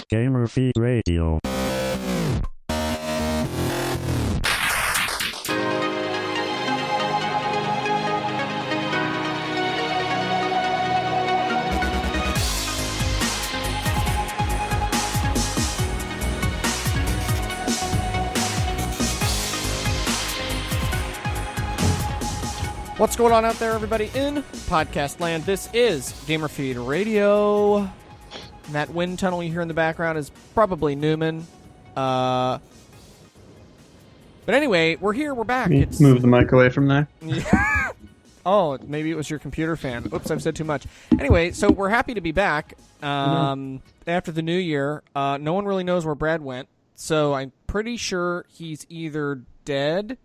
Gamer Feed Radio. What's going on out there, everybody, in podcast land? This is Gamer Feed Radio. And that wind tunnel you hear in the background is probably Newman. But anyway, we're here, we're back. Move the mic away from there. Oh, maybe it was your computer fan. Oops, I've said too much. Anyway, so we're happy to be back after the new year. No one really knows where Brad went, so I'm pretty sure he's either dead,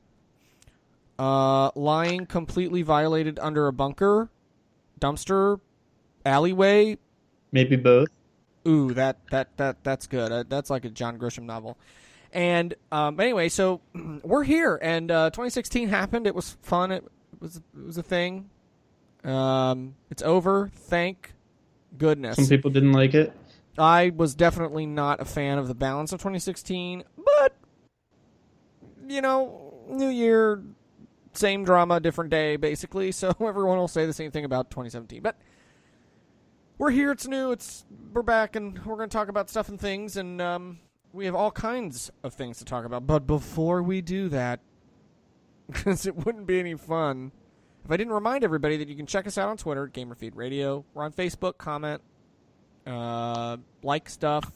lying completely violated under a bunker, dumpster, alleyway. Maybe both. Ooh, that's good. That's like a John Grisham novel. And anyway, so we're here, and 2016 happened. It was fun. It was a thing. It's over. Thank goodness. Some people didn't like it. I was definitely not a fan of the balance of 2016, but you know, new year, same drama, different day, basically. So everyone will say the same thing about 2017. But we're here. It's new. We're back, and we're going to talk about stuff and things, and we have all kinds of things to talk about. But before we do that, because it wouldn't be any fun if I didn't remind everybody that you can check us out on Twitter, GamerFeed Radio. We're on Facebook. Comment, like stuff.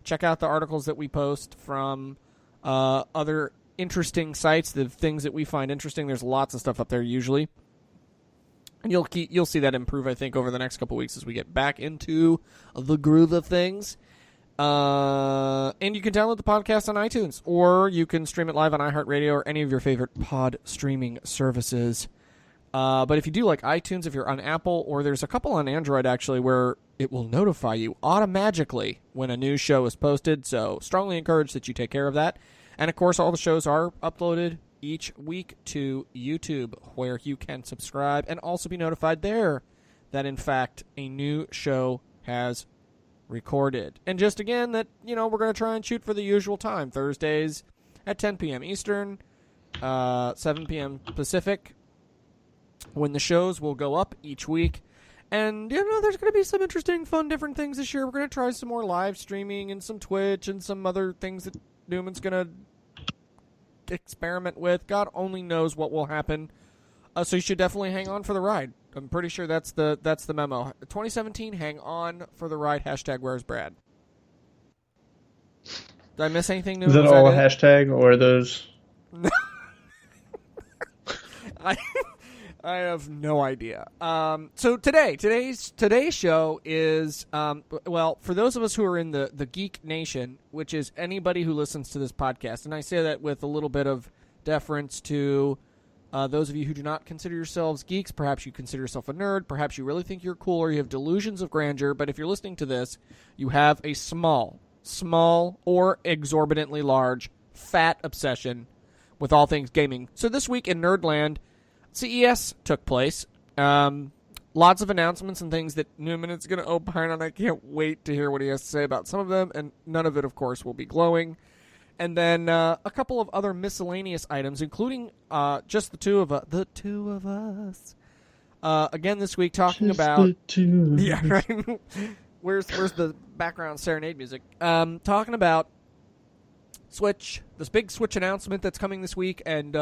Check out the articles that we post from other interesting sites, the things that we find interesting. There's lots of stuff up there usually, and you'll see that improve, I think, over the next couple weeks as we get back into the groove of things. And you can download the podcast on iTunes, or you can stream it live on iHeartRadio or any of your favorite pod streaming services. But if you do like iTunes, if you're on Apple, or there's a couple on Android actually where it will notify you automatically when a new show is posted. So strongly encourage that you take care of that. And, of course, all the shows are uploaded each week to YouTube, where you can subscribe and also be notified there that, in fact, a new show has recorded. And just, again, that, you know, we're going to try and shoot for the usual time, Thursdays at 10 p.m. Eastern, 7 p.m. Pacific, when the shows will go up each week. And, you know, there's going to be some interesting, fun, different things this year. We're going to try some more live streaming and some Twitch and some other things that Newman's going to experiment with. God only knows what will happen. So you should definitely hang on for the ride. I'm pretty sure that's the memo. 2017, hang on for the ride. # Where's Brad? Did I miss anything new? Is that all a hashtag, or are those? I have no idea. So today's show is, well, for those of us who are in the Geek Nation, which is anybody who listens to this podcast, and I say that with a little bit of deference to those of you who do not consider yourselves geeks. Perhaps you consider yourself a nerd. Perhaps you really think you're cool, or you have delusions of grandeur. But if you're listening to this, you have a small or exorbitantly large, fat obsession with all things gaming. So this week in Nerdland, CES took place. Lots of announcements and things that Newman is going to opine on. I can't wait to hear what he has to say about some of them, and none of it, of course, will be glowing. And then a couple of other miscellaneous items, including just the two of us. Again this week, talking just about the two of yeah, us. right. Where's the background serenade music? Talking about Switch, this big Switch announcement that's coming this week, and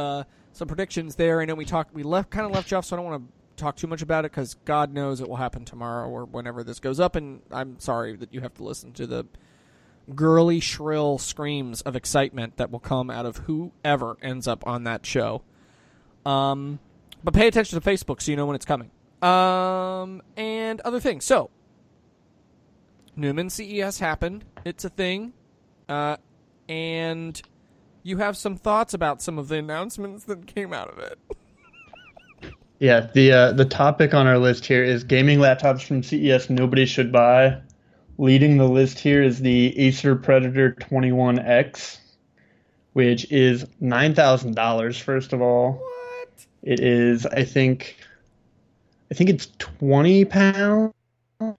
some predictions there. I know we kind of left you off, so I don't want to talk too much about it, because God knows it will happen tomorrow or whenever this goes up, and I'm sorry that you have to listen to the girly, shrill screams of excitement that will come out of whoever ends up on that show. But pay attention to Facebook so you know when it's coming. And other things. So, Newman CES happened. It's a thing. And you have some thoughts about some of the announcements that came out of it. Yeah, the topic on our list here is gaming laptops from CES nobody should buy. Leading the list here is the Acer Predator 21X, which is $9,000, first of all. What? It is, I think, I think it's 20 pounds or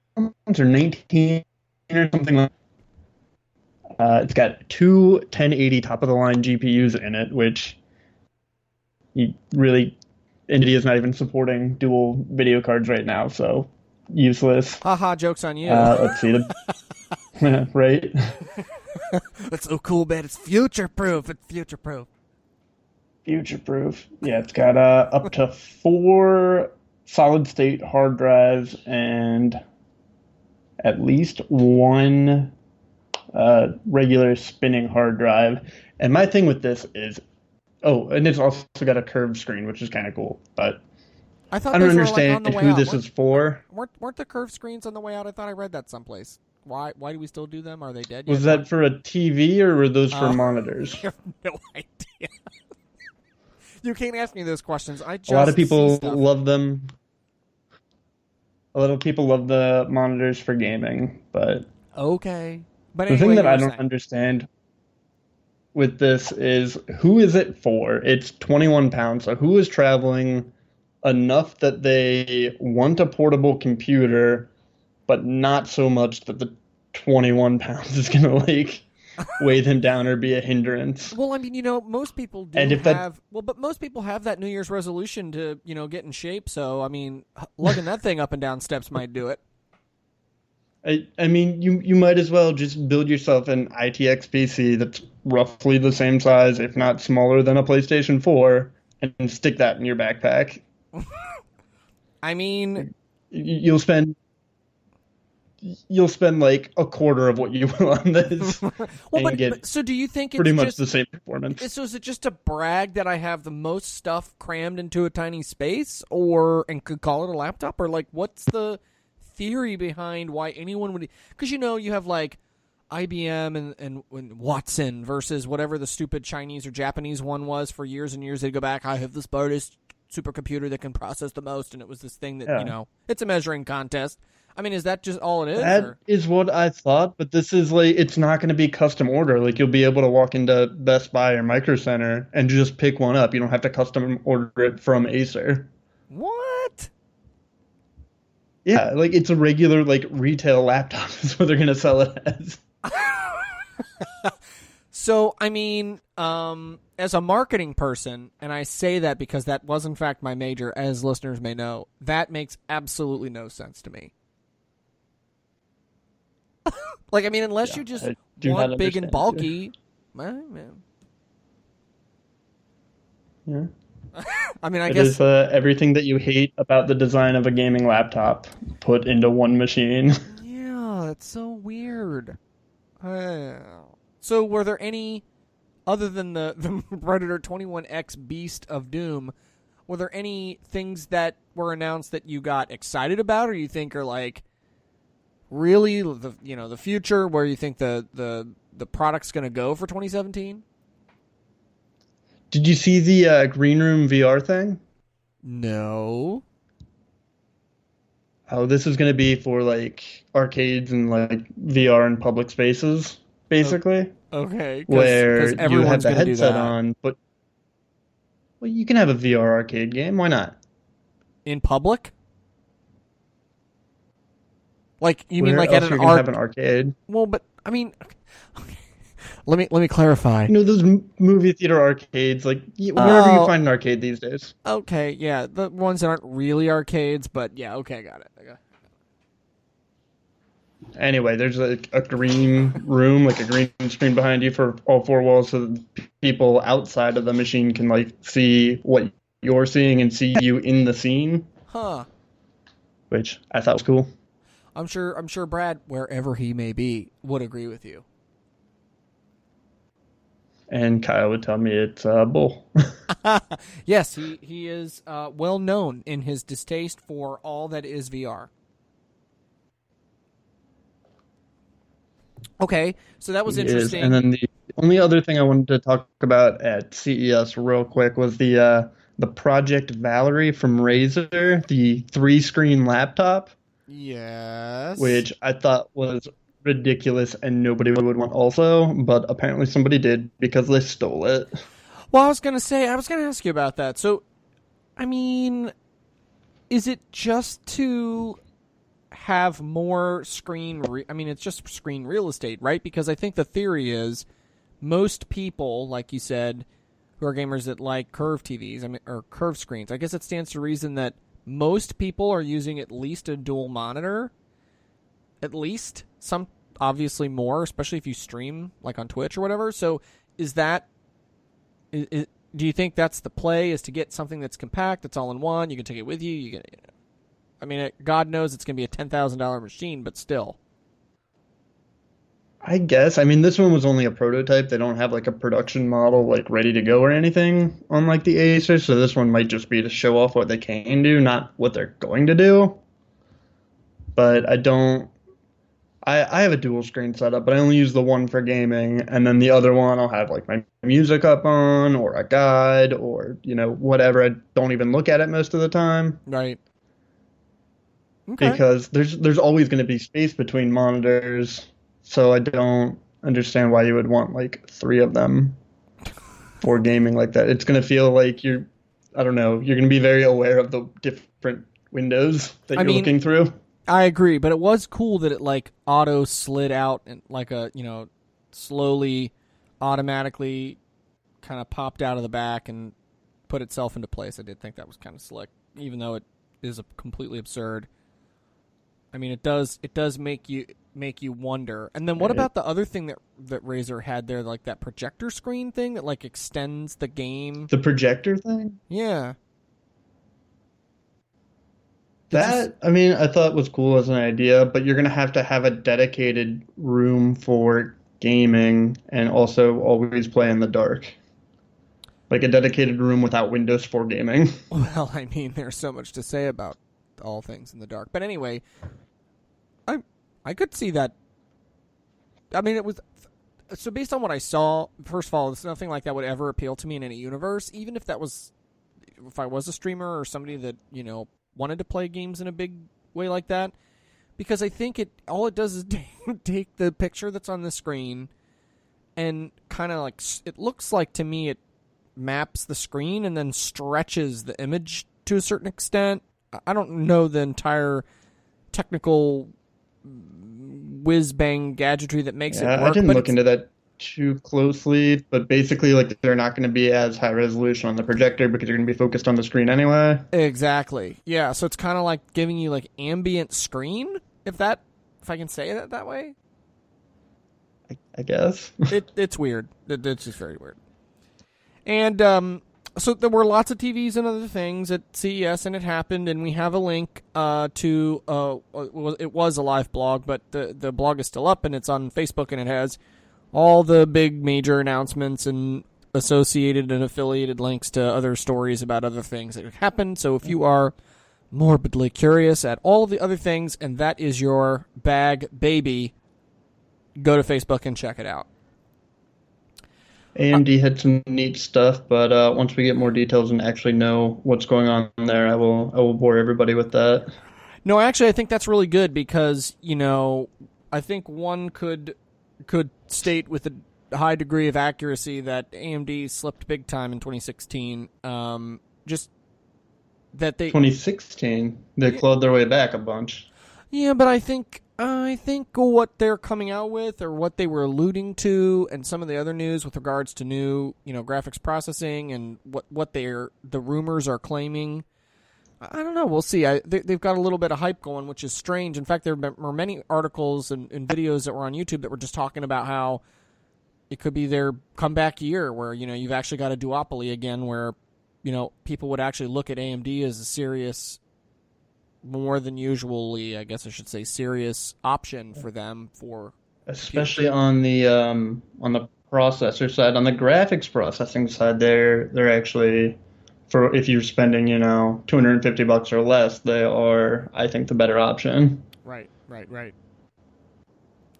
19 or something like it's got two 1080 top of the line GPUs in it, which you really NVIDIA is not even supporting dual video cards right now, so useless. Haha, joke's on you. Let's see right. That's so cool, man. It's future proof. It's future proof. Future proof. Yeah, it's got up to 4 solid state hard drives and at least 1 regular spinning hard drive. And my thing with this is, oh, and it's also got a curved screen, which is kind of cool. But I thought I don't those were, like, on understand the way who out. this is for. Weren't the curved screens on the way out? I thought I read that someplace. Why do we still do them? Are they dead yet? Was that for a TV or were those for monitors? I have no idea. You can't ask me those questions. A lot of people love them. A lot of people love the monitors for gaming, but okay. But the thing that I don't understand with this is who is it for? It's 21 pounds. So who is traveling enough that they want a portable computer, but not so much that the 21 pounds is going to like weigh them down or be a hindrance? Well, I mean, most people do but most people have that New Year's resolution to, get in shape. So, I mean, lugging that thing up and down steps might do it. I mean, you might as well just build yourself an ITX PC that's roughly the same size, if not smaller than a PlayStation 4, and stick that in your backpack. I mean, you'll spend like a quarter of what you will on this. So do you think it's pretty much the same performance? So is it just to brag that I have the most stuff crammed into a tiny space, and could call it a laptop, or like what's the theory behind why anyone would? Because you have like IBM and Watson versus whatever the stupid Chinese or Japanese one was for years and years. They go back, I have the smartest supercomputer that can process the most, and it was this thing that it's a measuring contest. I mean, is that just all it is? That is what I thought, but this is like, it's not going to be custom order. Like, you'll be able to walk into Best Buy or Micro Center and just pick one up. You don't have to custom order it from Acer. What? Yeah, like it's a regular like retail laptop is what they're going to sell it as. So, I mean, as a marketing person, and I say that because that was in fact my major, as listeners may know, that makes absolutely no sense to me. Like, I mean, unless you just want big and bulky. Man. Yeah. I mean, I guess guess it is everything that you hate about the design of a gaming laptop put into one machine. Yeah, that's so weird. So were there any, other than the Predator 21X Beast of Doom, were there any things that were announced that you got excited about, or you think are like really the future, where you think the product's going to go for 2017? Did you see the Green Room VR thing? No. Oh, this is going to be for like arcades and like VR in public spaces, basically. Okay. Where you have the headset on, but you can have a VR arcade game. Why not? In public? Like, you Where mean like else at you're gonna have an arcade? Well, but I mean, okay. Let me clarify. Those movie theater arcades, like wherever you find an arcade these days. Okay, yeah, the ones that aren't really arcades, but yeah, okay, I got it. Anyway, there's a green room, like a green screen behind you for all 4 walls, so that people outside of the machine can like see what you're seeing and see you in the scene. Huh. Which I thought was cool. I'm sure Brad, wherever he may be, would agree with you. And Kyle would tell me it's bull. Yes, he is well known in his distaste for all that is VR. Okay, so that was interesting. And then the only other thing I wanted to talk about at CES real quick was the Project Valerie from Razer, the 3-screen laptop. Yes. Which I thought was ridiculous and nobody would want also, but apparently somebody did because they stole it. Well, I was going to ask you about that. So, I mean, Is it just to have more screen? I mean, it's just screen real estate, right? Because I think the theory is most people, like you said, who are gamers that like curved TVs, or curved screens. I guess it stands to reason that most people are using at least a dual monitor. At least some, obviously more, especially if you stream like on Twitch or whatever. So, is that? Do you think that's the play? Is to get something that's compact, that's all in one. You can take it with you. You can. I mean, God knows it's going to be a $10,000 machine, but still. I guess. I mean, this one was only a prototype. They don't have like a production model like ready to go or anything on like the Acer. So this one might just be to show off what they can do, not what they're going to do. But I don't. I have a dual screen setup, but I only use the one for gaming, and then the other one I'll have like my music up on, or a guide, or whatever. I don't even look at it most of the time. Right. Okay. Because there's always going to be space between monitors, so I don't understand why you would want like 3 of them for gaming like that. It's going to feel like you're going to be very aware of the different windows that you're looking through. I agree, but it was cool that it like auto slid out and like slowly, automatically kind of popped out of the back and put itself into place. I did think that was kind of slick, even though it is completely absurd. I mean, it does make you wonder. And then what about the other thing that Razer had there, like that projector screen thing that like extends the game? The projector thing? Yeah. I thought was cool as an idea, but you're going to have a dedicated room for gaming and also always play in the dark. Like a dedicated room without windows for gaming. Well, I mean, there's so much to say about all things in the dark. But anyway, I could see that. I mean, it was... So based on what I saw, first of all, there's nothing like that would ever appeal to me in any universe, even if I was a streamer or somebody that, wanted to play games in a big way like that, because I think all it does is take the picture that's on the screen and kind of like, it looks like to me it maps the screen and then stretches the image to a certain extent. I don't know the entire technical whiz-bang gadgetry that makes it work. I didn't look into that too closely, but basically like they're not going to be as high resolution on the projector because you're going to be focused on the screen anyway. Exactly. Yeah, so it's kind of like giving you like ambient screen, if I can say it that way. I guess. It's weird. It's just very weird. And so there were lots of TVs and other things at CES, and it happened, and we have a link to it was a live blog, but the blog is still up, and it's on Facebook, and it has all the big major announcements and associated and affiliated links to other stories about other things that happened. So if you are morbidly curious at all the other things, and that is your bag, baby, go to Facebook and check it out. AMD had some neat stuff, but once we get more details and actually know what's going on there, I will bore everybody with that. No, actually, I think that's really good because, I think one could state with a high degree of accuracy that AMD slipped big time in 2016. Just that they 2016 they clawed their way back a bunch. Yeah, but I think what they're coming out with, or what they were alluding to, and some of the other news with regards to new graphics processing and what the rumors are claiming. I don't know. We'll see. They've got a little bit of hype going, which is strange. In fact, there were many articles and videos that were on YouTube that were just talking about how it could be their comeback year where, you've actually got a duopoly again where, people would actually look at AMD as a serious, more than usually, I guess I should say, serious option for them for... Especially on the processor side. On the graphics processing side, they're actually... For if you're spending, $250 or less, they are, I think, the better option. Right.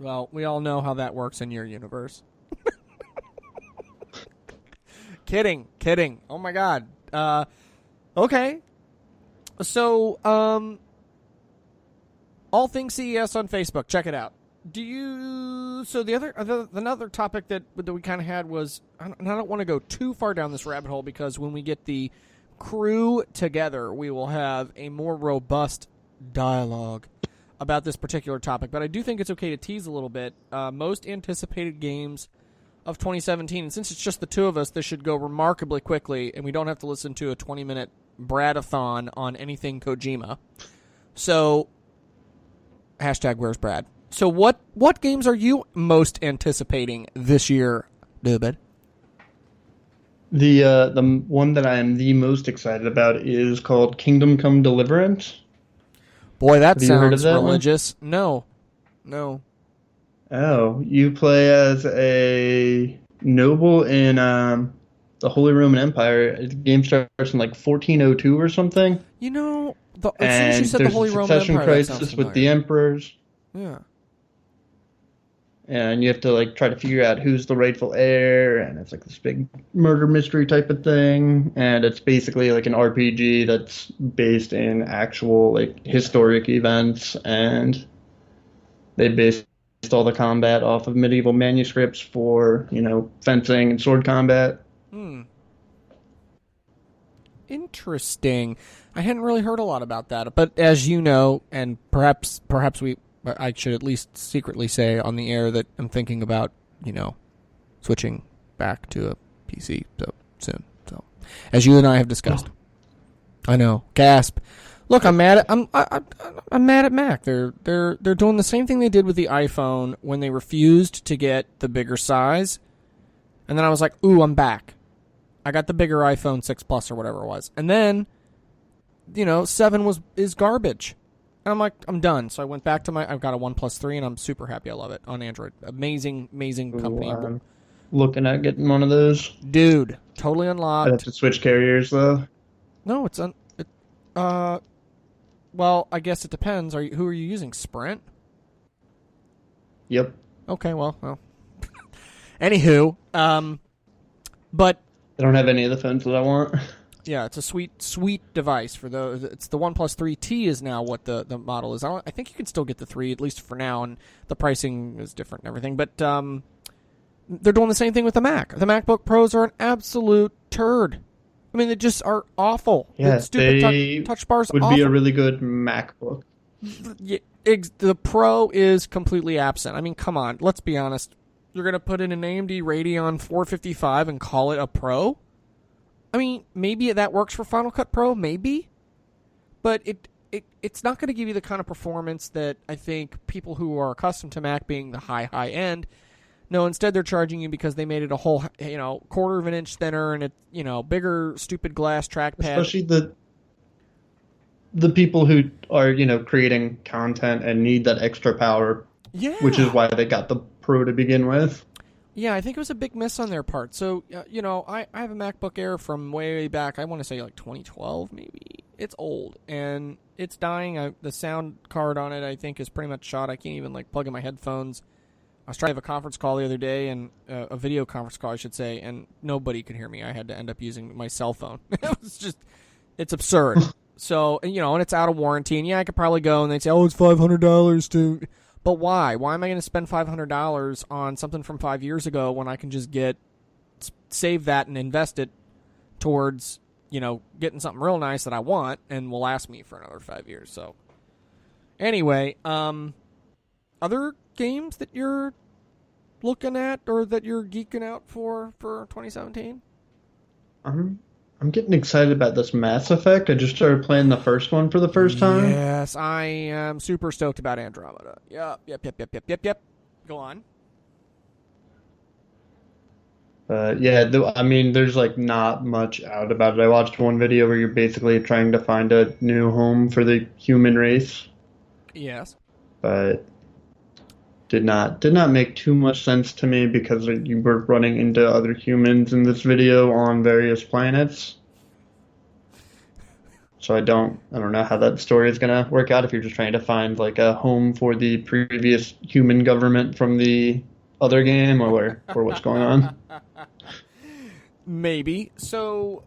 Well, we all know how that works in your universe. Kidding. Oh my God. Okay. So, all things CES on Facebook. Check it out. So another topic that we kind of had was, and I don't want to go too far down this rabbit hole because when we get the crew together, we will have a more robust dialogue about this particular topic. But I do think it's okay to tease a little bit. Most anticipated games of 2017, and since it's just the two of us, this should go remarkably quickly, and we don't have to listen to a 20-minute Bradathon on anything Kojima. So, hashtag where's Brad? So what games are you most anticipating this year, Dubid? The one that I am the most excited about is called Kingdom Come Deliverance. Boy, that Have you heard of sounds that one? religious. No. Oh, you play as a noble in the Holy Roman Empire. The game starts in like 1402 or something. You know, as soon as And you said the there's Holy a Roman succession Empire, that sounds crisis with the familiar. emperors. Yeah. And you have to like try to figure out who's the rightful heir, and it's like this big murder mystery type of thing. And it's basically like an RPG that's based in actual like historic events, and they based all the combat off of medieval manuscripts for, fencing and sword combat. Interesting. I hadn't really heard a lot about that, but as you know, and perhaps I should at least secretly say on the air that I'm thinking about, switching back to a PC soon. So, as you and I have discussed, I know. Gasp. Look, I'm mad at I'm mad at Mac. They're doing the same thing they did with the iPhone when they refused to get the bigger size, and then I was like, "Ooh, I'm back. I got the bigger iPhone 6 Plus or whatever it was," and then, 7 is garbage. And I'm like, I'm done. So I went back to I've got a OnePlus 3, and I'm super happy. I love it on Android. Amazing company. Ooh, I'm looking at getting one of those. Dude, totally I'd unlocked. have to switch carriers though. No, well, I guess it depends. Who are you using? Sprint? Yep. Okay, well. Anywho, but I don't have any of the phones that I want. yeah, it's a sweet device for those. It's the OnePlus 3T is now what the model is. I think you can still get the 3, at least for now, and the pricing is different and everything. But they're doing the same thing with the Mac. The MacBook Pros are an absolute turd. I mean, they just are awful. Yeah, the stupid they touch bars would awful. be a really good MacBook. The Pro is completely absent. I mean, come on. Let's be honest. You're going to put in an AMD Radeon 455 and call it a Pro? I mean, maybe that works for Final Cut Pro, maybe. But it's not going to give you the kind of performance that I think people who are accustomed to Mac being the high end. No, instead they're charging you because they made it a whole, quarter of an inch thinner and bigger stupid glass trackpad. Especially the people who are, creating content and need that extra power. Yeah. Which is why they got the Pro to begin with. Yeah, I think it was a big miss on their part. So, I have a MacBook Air from way back. I want to say like 2012 maybe. It's old and it's dying. The sound card on it I think is pretty much shot. I can't even plug in my headphones. I was trying to have a conference call the other day, and a video conference call, I should say, and nobody could hear me. I had to end up using my cell phone. It's absurd. So, and it's out of warranty, and yeah, I could probably go, and they'd say, oh, it's $500 to... But why? Why am I going to spend $500 on something from 5 years ago when I can just save that and invest it towards, getting something real nice that I want and will last me for another 5 years? So, anyway, other games that you're looking at or that you're geeking out for 2017? I'm getting excited about this Mass Effect. I just started playing the first one for the first time. Yes, I am super stoked about Andromeda. Yep. Go on. Yeah, there's not much out about it. I watched one video where you're basically trying to find a new home for the human race. Yes. But did not make too much sense to me because you were running into other humans in this video on various planets. So I don't know how that story is gonna work out if you're just trying to find a home for the previous human government from the other game or what's going on. Maybe. So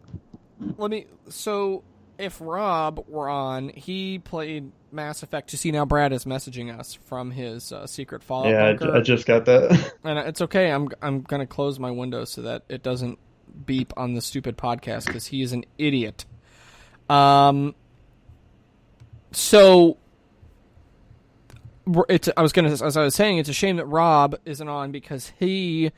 if Rob were on, he played Mass Effect. You see, now Brad is messaging us from his secret Fallout bunker. I just got that. And it's okay. I'm going to close my window so that it doesn't beep on the stupid podcast because he is an idiot. So as I was saying, it's a shame that Rob isn't on because he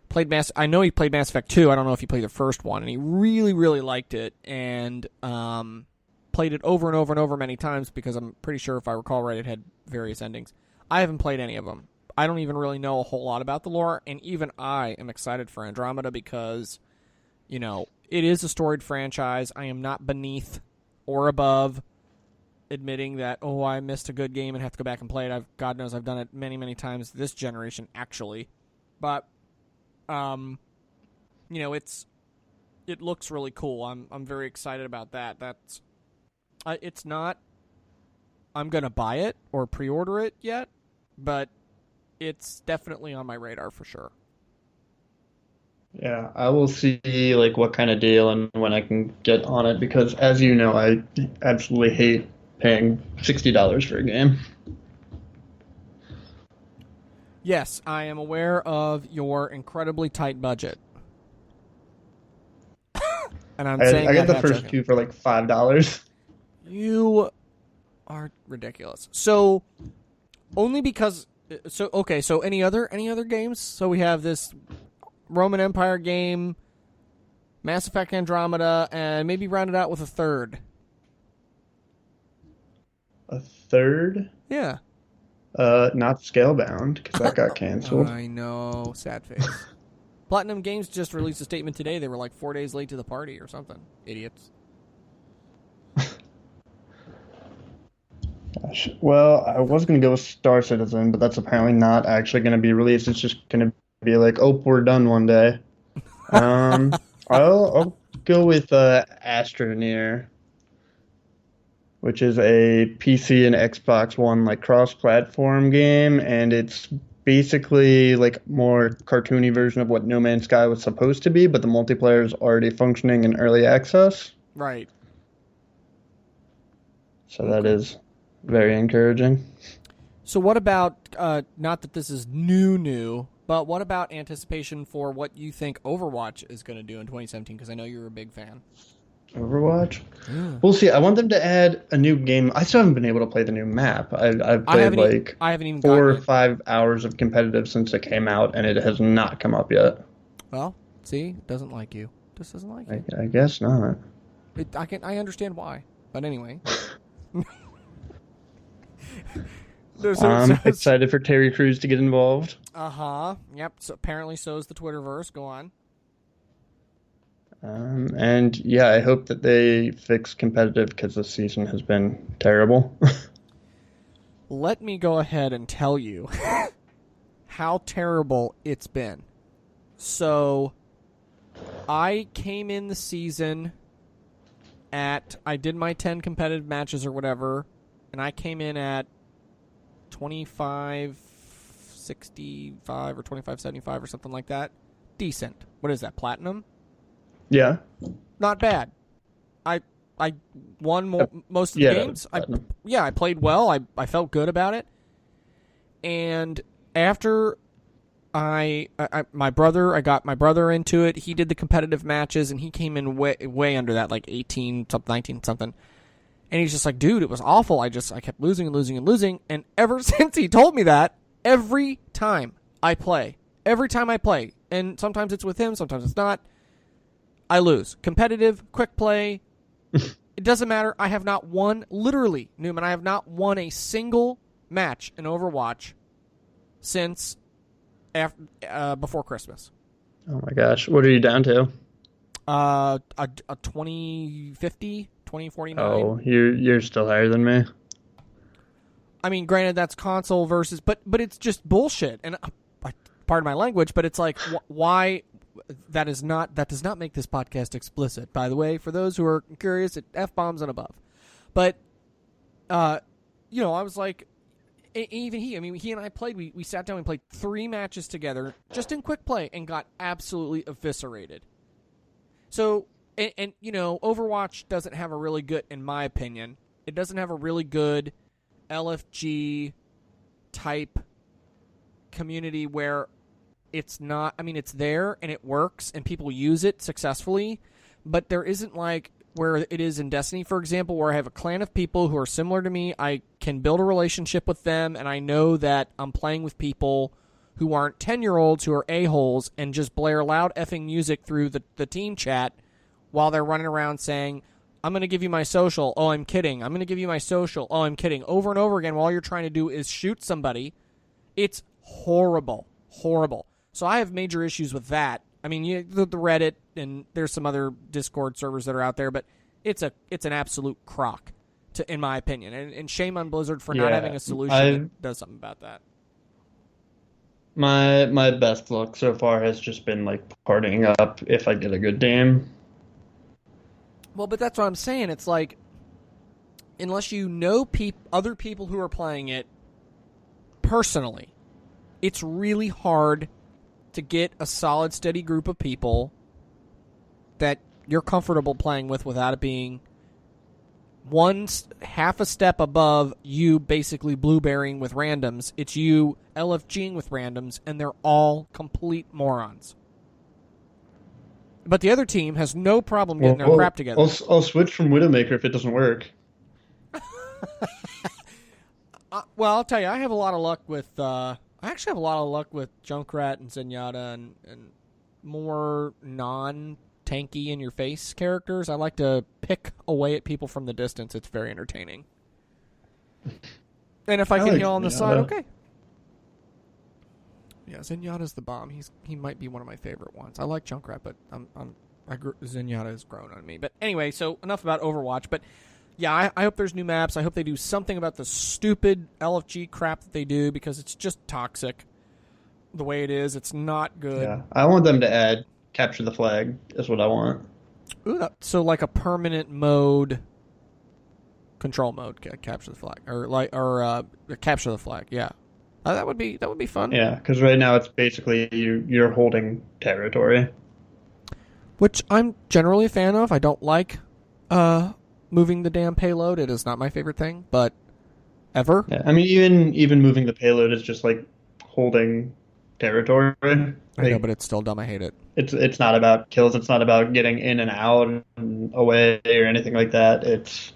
played I know he played Mass Effect 2. I don't know if he played the first one, and he really, really liked it, and played it over and over and over many times because I'm pretty sure, if I recall right, it had various endings. I haven't played any of them. I don't even really know a whole lot about the lore, and even I am excited for Andromeda because, you know, it is a storied franchise. I am not beneath or above admitting that, oh, I missed a good game and have to go back and play it. God knows I've done it many, many times this generation, actually. But, you know, it looks really cool. I'm very excited about that. It's not I'm going to buy it or pre-order it yet, but it's definitely on my radar for sure. Yeah, I will see like what kind of deal and when I can get on it because, as you know, I absolutely hate paying $60 for a game. Yes, I am aware of your incredibly tight budget. And I'm saying I got the half first joking. two for like $5. You are ridiculous. So only because so any other games? So we have this Roman Empire game, Mass Effect Andromeda, and maybe round it out with a third. A third? Yeah. Not Scalebound because that got canceled. I know, sad face. Platinum Games just released a statement today. They were like 4 days late to the party or something. Idiots. Gosh. Well, I was going to go with Star Citizen, but that's apparently not actually going to be released. It's just going to be like, oh, we're done one day. I'll go with Astroneer, which is a PC and Xbox One like cross-platform game, and it's basically like more cartoony version of what No Man's Sky was supposed to be, but the multiplayer is already functioning in early access. Right. So that is very encouraging. So what about, not that this is new, but what about anticipation for what you think Overwatch is going to do in 2017? Because I know you're a big fan. Overwatch? Yeah. We'll see. I want them to add a new game. I still haven't been able to play the new map. I've played I haven't even 4 or 5 hours of competitive since it came out, and it has not come up yet. Well, see, it doesn't like you. Just doesn't like you. I guess not. I understand why, but anyway. I'm excited for Terry Crews to get involved. Yep. So apparently, so is the Twitterverse. Go on. And yeah, I hope that they fix competitive because this season has been terrible. Let me go ahead and tell you how terrible it's been. So, I came in the season I did my 10 competitive matches or whatever, and I came in at 2565 or 2575 or something like that. Decent. What is that, platinum? Yeah. Not bad. I won most of the games. I played well. I felt good about it. And after I got my brother into it, he did the competitive matches, and he came in way under that, like 18 something, 19 something. And he's just like, dude, it was awful. I kept losing and losing and losing. And ever since he told me that, every time I play, and sometimes it's with him, sometimes it's not, I lose. Competitive, quick play, it doesn't matter. I have not won, literally, Newman, I have not won a single match in Overwatch since before Christmas. Oh my gosh. What are you down to? A 2050, 2049. Oh, you're still higher than me. I mean, granted, that's console versus, but it's just bullshit. And pardon my language, but it's like, why? That does not make this podcast explicit, by the way, for those who are curious. It F-bombs and above. But, I was like, even he and I played, we sat down and played 3 matches together just in quick play and got absolutely eviscerated. So, and Overwatch doesn't have a really good, in my opinion, it doesn't have a really good LFG type community where it's not, I mean, it's there and it works and people use it successfully, but there isn't like where it is in Destiny, for example, where I have a clan of people who are similar to me. I can build a relationship with them, and I know that I'm playing with people who aren't 10-year-olds who are a-holes and just blare loud effing music through the team chat while they're running around saying, I'm going to give you my social. Oh, I'm kidding. I'm going to give you my social. Oh, I'm kidding. Over and over again, all you're trying to do is shoot somebody. It's horrible. Horrible. So I have major issues with that. I mean, the Reddit, and there's some other Discord servers that are out there, but it's an absolute crock, in my opinion. And shame on Blizzard for not having a solution that does something about that. My best luck so far has just been like partying up if I get a good game. Well, but that's what I'm saying. It's like, unless you know other people who are playing it personally, it's really hard to get a solid, steady group of people that you're comfortable playing with without it being half a step above you basically blueberrying with randoms. It's you LFGing with randoms, and they're all complete morons. But the other team has no problem getting their crap together. I'll switch from Widowmaker if it doesn't work. Well, I'll tell you, I have a lot of luck with. I actually have a lot of luck with Junkrat and Zenyatta and more non-tanky in your face characters. I like to pick away at people from the distance. It's very entertaining. And if I can heal on the side, okay. Yeah, Zenyatta's the bomb. He might be one of my favorite ones. I like Junkrat, but Zenyatta has grown on me. But anyway, so enough about Overwatch. But yeah, I hope there's new maps. I hope they do something about the stupid LFG crap that they do, because it's just toxic the way it is. It's not good. Yeah, I want them to add capture the flag. Is what I want. Ooh, so like a permanent mode, control mode, capture the flag, or capture the flag. Yeah. That would be fun. Yeah, because right now it's basically you're holding territory, which I'm generally a fan of. I don't like moving the damn payload. It is not my favorite thing, but ever. Yeah, I mean, even moving the payload is just like holding territory. I know, but it's still dumb. I hate it. It's not about kills. It's not about getting in and out and away or anything like that. It's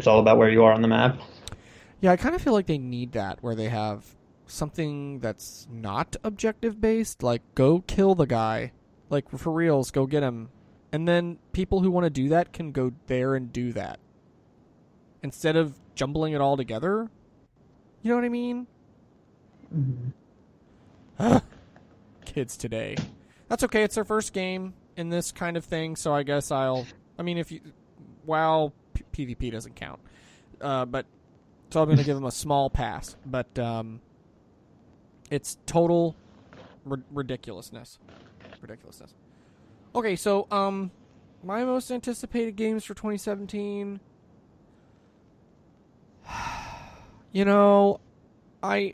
all about where you are on the map. Yeah, I kind of feel like they need that, where they have something that's not objective-based, like go kill the guy. Like, for reals, go get him. And then people who want to do that can go there and do that. Instead of jumbling it all together. You know what I mean? Mm-hmm. Kids today. That's okay, it's their first game in this kind of thing, so I guess WoW PvP doesn't count. So I'm going to give them a small pass, but it's total ridiculousness. Okay, so my most anticipated games for 2017. You know, I'm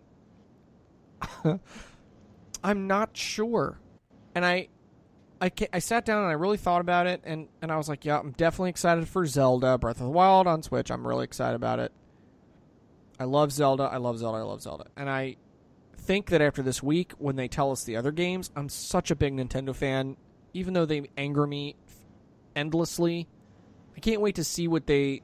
not sure, and I sat down and I really thought about it, and I was like, yeah, I'm definitely excited for Zelda Breath of the Wild on Switch. I'm really excited about it. I love Zelda. And I think that after this week, when they tell us the other games, I'm such a big Nintendo fan, even though they anger me endlessly. I can't wait to see what they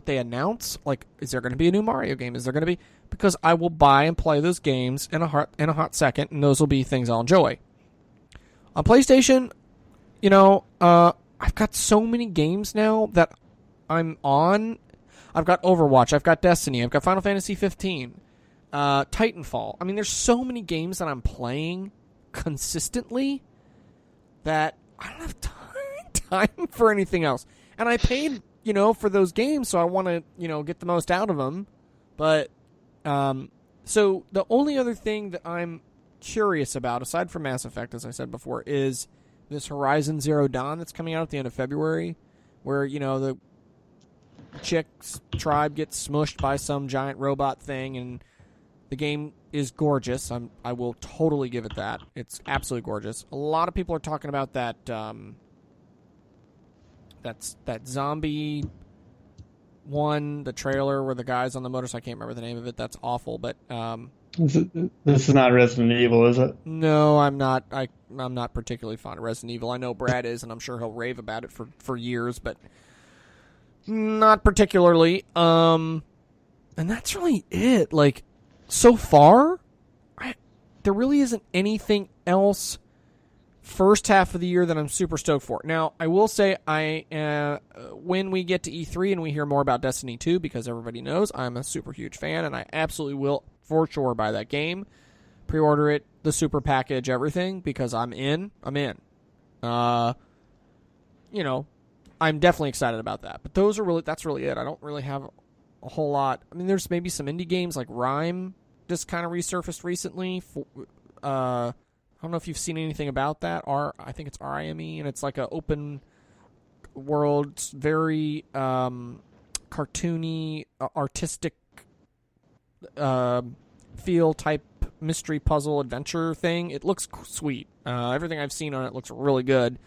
announce. Like, is there going to be a new Mario game? Is there going to be? Because I will buy and play those games in a hot second, and those will be things I'll enjoy. On PlayStation, I've got so many games now that I'm on. I've got Overwatch, I've got Destiny, I've got Final Fantasy 15, Titanfall. I mean, there's so many games that I'm playing consistently that I don't have time for anything else. And I paid, for those games, so I want to, get the most out of them. But, so the only other thing that I'm curious about, aside from Mass Effect, as I said before, is this Horizon Zero Dawn that's coming out at the end of February, where, the chick's tribe gets smushed by some giant robot thing, and the game is gorgeous. I will totally give it that. It's absolutely gorgeous. A lot of people are talking about that that zombie one, the trailer where the guy's on the motorcycle. I can't remember the name of it. That's awful. But This is not Resident Evil, is it? no, I'm not. I'm not particularly fond of Resident Evil. I know Brad is, and I'm sure he'll rave about it for years, but not particularly. And that's really it. Like, so far, there really isn't anything else first half of the year that I'm super stoked for. Now, I will say, when we get to E3 and we hear more about Destiny 2, because everybody knows I'm a super huge fan, and I absolutely will for sure buy that game, pre-order it, the super package, everything, because I'm in. You know, I'm definitely excited about that. But that's really it. I don't really have a whole lot. I mean, there's maybe some indie games like Rime just kind of resurfaced recently. I don't know if you've seen anything about that. I think it's RIME, and it's like an open world, very cartoony, artistic feel type mystery puzzle adventure thing. It looks sweet. Everything I've seen on it looks really good.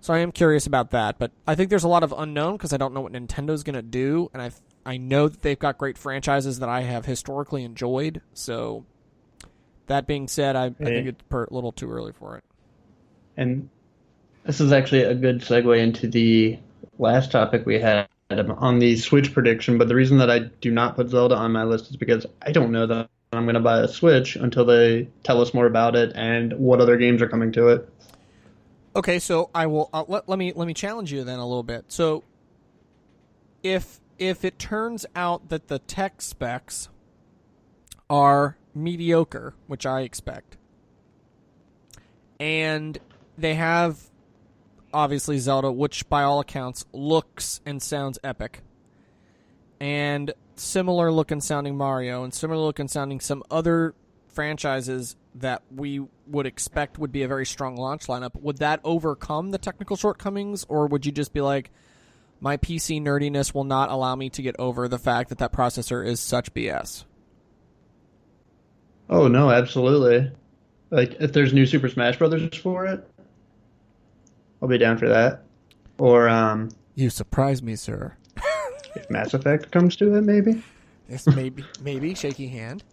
So I am curious about that, but I think there's a lot of unknown because I don't know what Nintendo's going to do, and I know that they've got great franchises that I have historically enjoyed. So that being said, I think it's a little too early for it. And this is actually a good segue into the last topic we had on the Switch prediction, but the reason that I do not put Zelda on my list is because I don't know that I'm going to buy a Switch until they tell us more about it and what other games are coming to it. Okay, so I will let me challenge you then a little bit. So if it turns out that the tech specs are mediocre, which I expect, and they have obviously Zelda, which by all accounts looks and sounds epic, and similar looking sounding Mario, and similar looking sounding some other franchises that we would expect would be a very strong launch lineup, would that overcome the technical shortcomings, or would you just be like, my PC nerdiness will not allow me to get over the fact that processor is such BS? Oh, no, absolutely. Like, if there's new Super Smash Brothers for it, I'll be down for that. Or, You surprise me, sir. if Mass Effect comes to it, maybe? Yes, maybe. Shaky hand.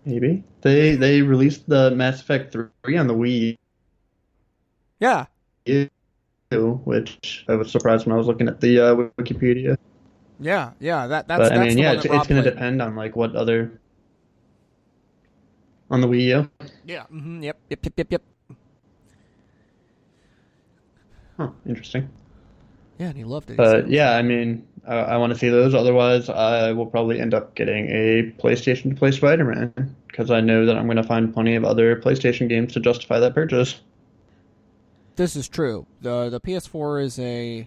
Maybe. They released the Mass Effect 3 on the Wii Yeah. U, which I was surprised when I was looking at the Wikipedia. Yeah. That's But, I that's mean, the yeah, one it's that Rob going to played. depend on, like, what other... On the Wii U? Yeah. Mm-hmm. Yep. Huh, interesting. Yeah, and he loved it. But yeah, I mean, I want to see those. Otherwise, I will probably end up getting a PlayStation to play Spider-Man because I know that I'm going to find plenty of other PlayStation games to justify that purchase. This is true. The PS4 is a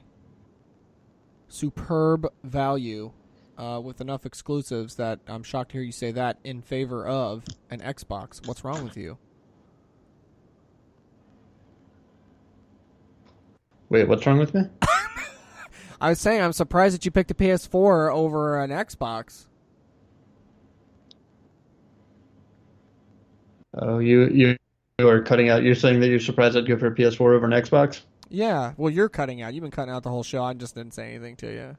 superb value with enough exclusives that I'm shocked to hear you say that in favor of an Xbox. What's wrong with you? Wait, what's wrong with me? I was saying I'm surprised that you picked a PS4 over an Xbox. Oh, you are cutting out. You're saying that you're surprised I'd go for a PS4 over an Xbox? Yeah, well, you're cutting out. You've been cutting out the whole show. I just didn't say anything to you.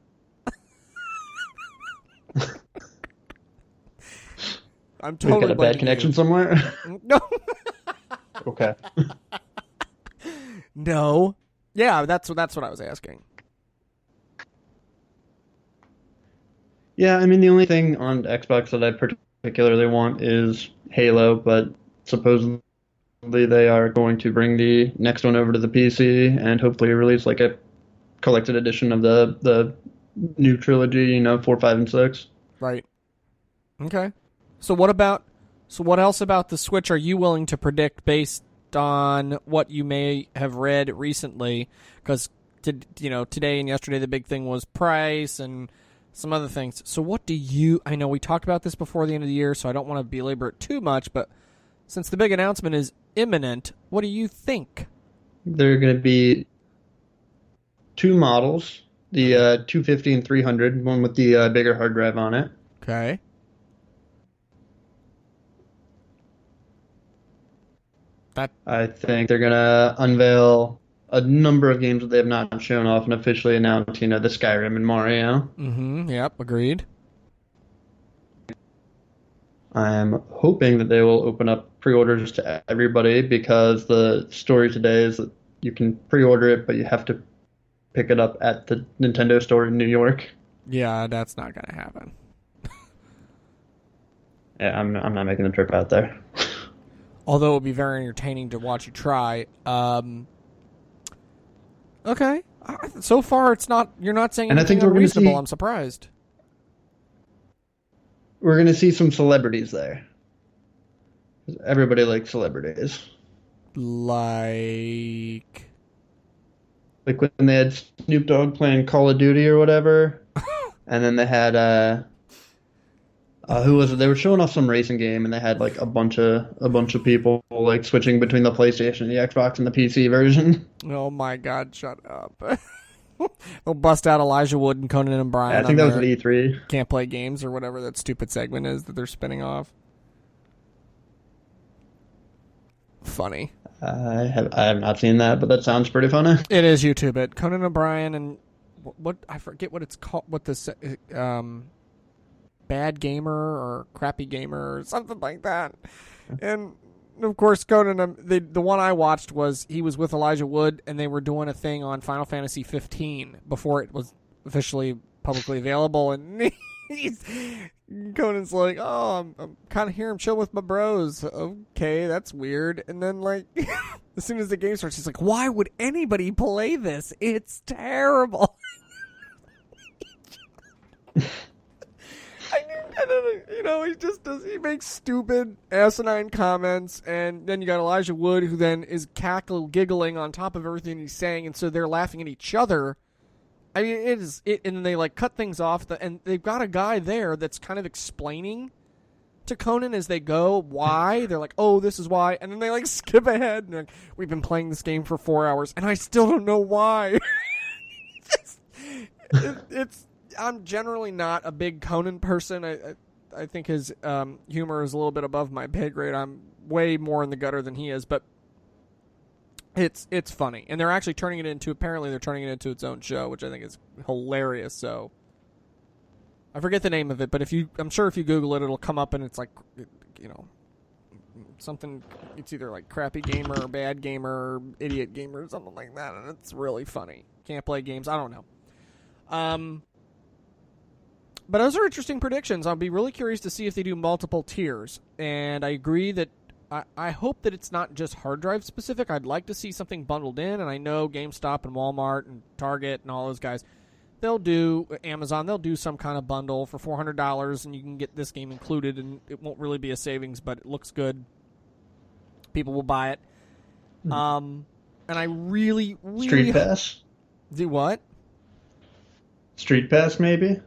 I'm totally We've got a bad blaming connection you. somewhere? No. Okay. No. Yeah, that's what I was asking. Yeah, I mean, the only thing on Xbox that I particularly want is Halo, but supposedly they are going to bring the next one over to the PC and hopefully release like a collected edition of the new trilogy, 4, 5, and 6. Right. Okay. So what else about the Switch are you willing to predict based on what you may have read recently? Because today and yesterday the big thing was price and some other things. So what do you... I know we talked about this before the end of the year, so I don't want to belabor it too much, but since the big announcement is imminent, what do you think? There are going to be two models, the 250 and 300, one with the bigger hard drive on it. Okay. I think they're going to unveil a number of games that they have not shown off and officially announced, the Skyrim and Mario. Mm-hmm. Yep, agreed. I'm hoping that they will open up pre-orders to everybody because the story today is that you can pre-order it, but you have to pick it up at the Nintendo store in New York. Yeah, that's not going to happen. Yeah, I'm not making the trip out there. Although it would be very entertaining to watch you try. Okay. So far, you're not saying And I anything think unreasonable. I'm surprised. We're going to see some celebrities there. Everybody likes celebrities. Like when they had Snoop Dogg playing Call of Duty or whatever. And then they had, who was it? They were showing off some racing game and they had like a bunch of people like switching between the PlayStation, the Xbox, and the PC version. Oh my God, shut up. They'll bust out Elijah Wood and Conan and Brian. Yeah, I think that was at E3. Can't play games or whatever that stupid segment is that they're spinning off. Funny. I have not seen that, but that sounds pretty funny. It is YouTube it. Conan O'Brien and what I forget what it's called. What this bad gamer or crappy gamer or something like that. And of course, Conan. The one I watched was he was with Elijah Wood and they were doing a thing on Final Fantasy 15 before it was officially publicly available, and Conan's like, "Oh, I'm kind of here. I'm chilling with my bros." Okay, that's weird. And then, like, as soon as the game starts, he's like, "Why would anybody play this? It's terrible." I don't know, he makes stupid, asinine comments, and then you got Elijah Wood, who then is giggling on top of everything he's saying, and so they're laughing at each other. I mean, and they like cut things off, and they've got a guy there that's kind of explaining to Conan as they go why. They're like, "Oh, this is why," and then they like skip ahead, and like, "We've been playing this game for 4 hours, and I still don't know why." I'm generally not a big Conan person. I think his humor is a little bit above my pay grade. I'm way more in the gutter than he is, but it's funny. And they're actually turning it into its own show, which I think is hilarious. So I forget the name of it, but I'm sure if you Google it, it'll come up and it's like, something, it's either like crappy gamer or bad gamer or idiot gamer or something like that. And it's really funny. Can't play games. I don't know. But those are interesting predictions. I'll be really curious to see if they do multiple tiers. And I agree that I hope that it's not just hard drive specific. I'd like to see something bundled in. And I know GameStop and Walmart and Target and all those guys, Amazon, they'll do some kind of bundle for $400 and you can get this game included. And it won't really be a savings, but it looks good. People will buy it. And I really, really... Street Pass? Do what? Street Pass, maybe?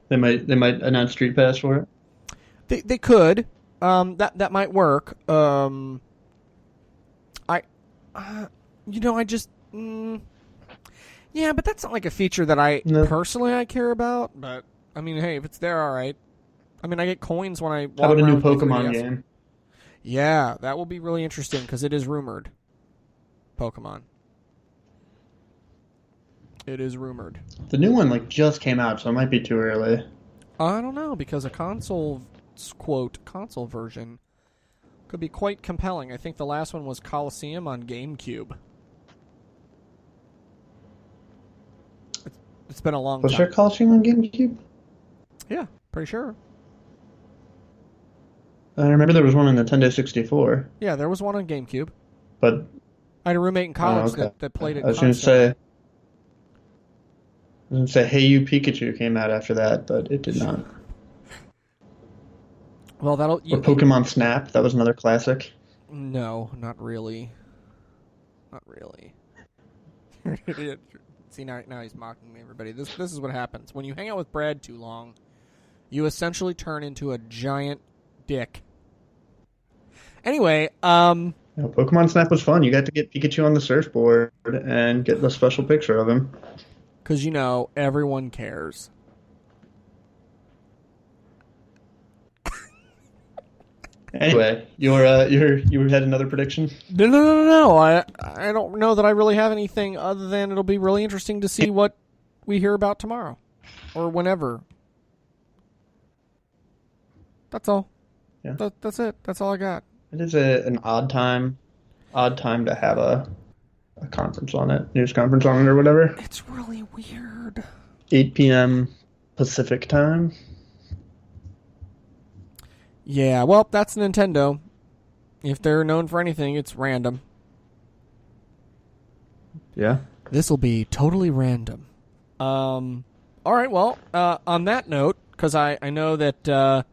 They might announce Street Pass for it. They could. That might work. Yeah, but that's not like a feature that personally I care about. But I mean, hey, if it's there, all right. I mean, I get coins when I walk How about a new around with my Pokemon 3DS. game? Yeah, that will be really interesting because it is rumored. Pokemon. It is rumored. The new one just came out, so it might be too early. I don't know, because a console version could be quite compelling. I think the last one was Coliseum on GameCube. It's been a long time. Was there Coliseum on GameCube? Yeah, pretty sure. I remember there was one on Nintendo 64. Yeah, there was one on GameCube. But I had a roommate in college that played it. I was going to say Hey You Pikachu came out after that, but it did not. Well, or Pokemon Snap, that was another classic. No, not really. Not really. See, now he's mocking me, everybody. This is what happens. When you hang out with Brad too long, you essentially turn into a giant dick. Anyway, Pokemon Snap was fun. You got to get Pikachu on the surfboard and get the special picture of him. Because, everyone cares. Anyway, you had another prediction? No. I don't know that I really have anything other than it'll be really interesting to see what we hear about tomorrow or whenever. That's all. Yeah. That's it. That's all I got. It is an odd time to have a conference on it, news conference on it or whatever. It's really weird. 8 p.m. Pacific time. Yeah, well, that's Nintendo. If they're known for anything, it's random. Yeah. This will be totally random. All right, well, on that note, because I know that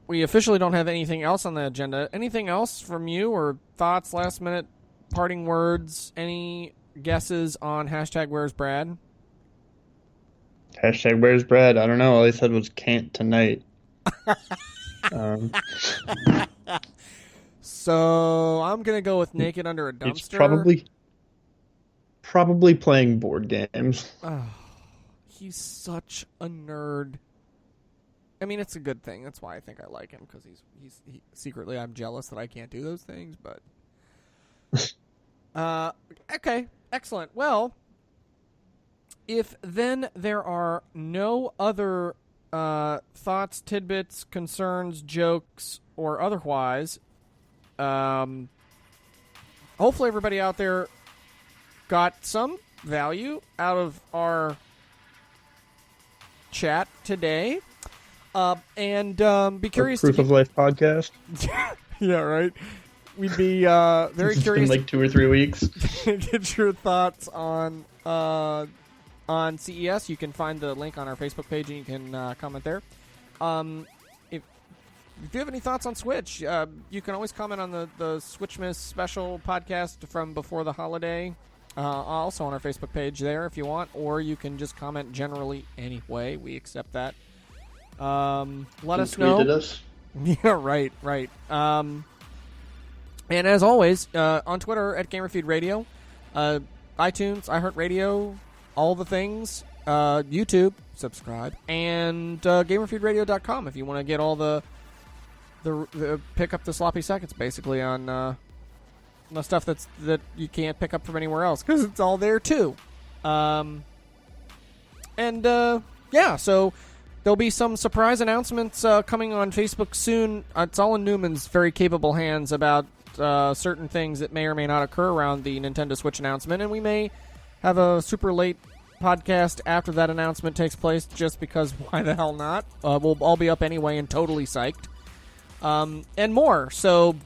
we officially don't have anything else on the agenda. Anything else from you or thoughts, last minute parting words, any guesses on hashtag Where's Brad? Hashtag Where's Brad? I don't know. All he said was can't tonight. So I'm going to go with naked under a dumpster. He's probably playing board games. Oh, he's such a nerd. I mean, it's a good thing. That's why I think I like him, because he's secretly I'm jealous that I can't do those things. But okay, excellent. Well, if then there are no other thoughts, tidbits, concerns, jokes, or otherwise, hopefully everybody out there got some value out of our chat today. And be curious. Our Proof of Life podcast. Yeah, right. We'd be very It's curious. been like 2 or 3 weeks. Get your thoughts on CES. You can find the link on our Facebook page, and you can comment there. If you have any thoughts on Switch, you can always comment on the Switchmas special podcast from before the holiday. Also on our Facebook page there if you want, or you can just comment generally anyway. We accept that. Let us know. Tweeted us. Yeah, right. And as always, on Twitter at GamerFeed Radio, iTunes, iHeartRadio, all the things, YouTube, subscribe, and GamerFeedRadio.com if you want to get all the pick up the sloppy seconds basically on the stuff that you can't pick up from anywhere else because it's all there too. Yeah, so. There'll be some surprise announcements coming on Facebook soon. It's all in Newman's very capable hands about certain things that may or may not occur around the Nintendo Switch announcement, and we may have a super late podcast after that announcement takes place just because why the hell not? We'll all be up anyway and totally psyched. And more. So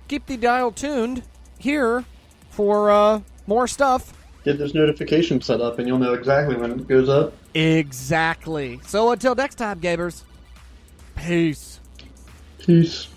keep the dial tuned here for more stuff. Get this notification set up and you'll know exactly when it goes up. Exactly. So until next time, gamers. Peace. Peace.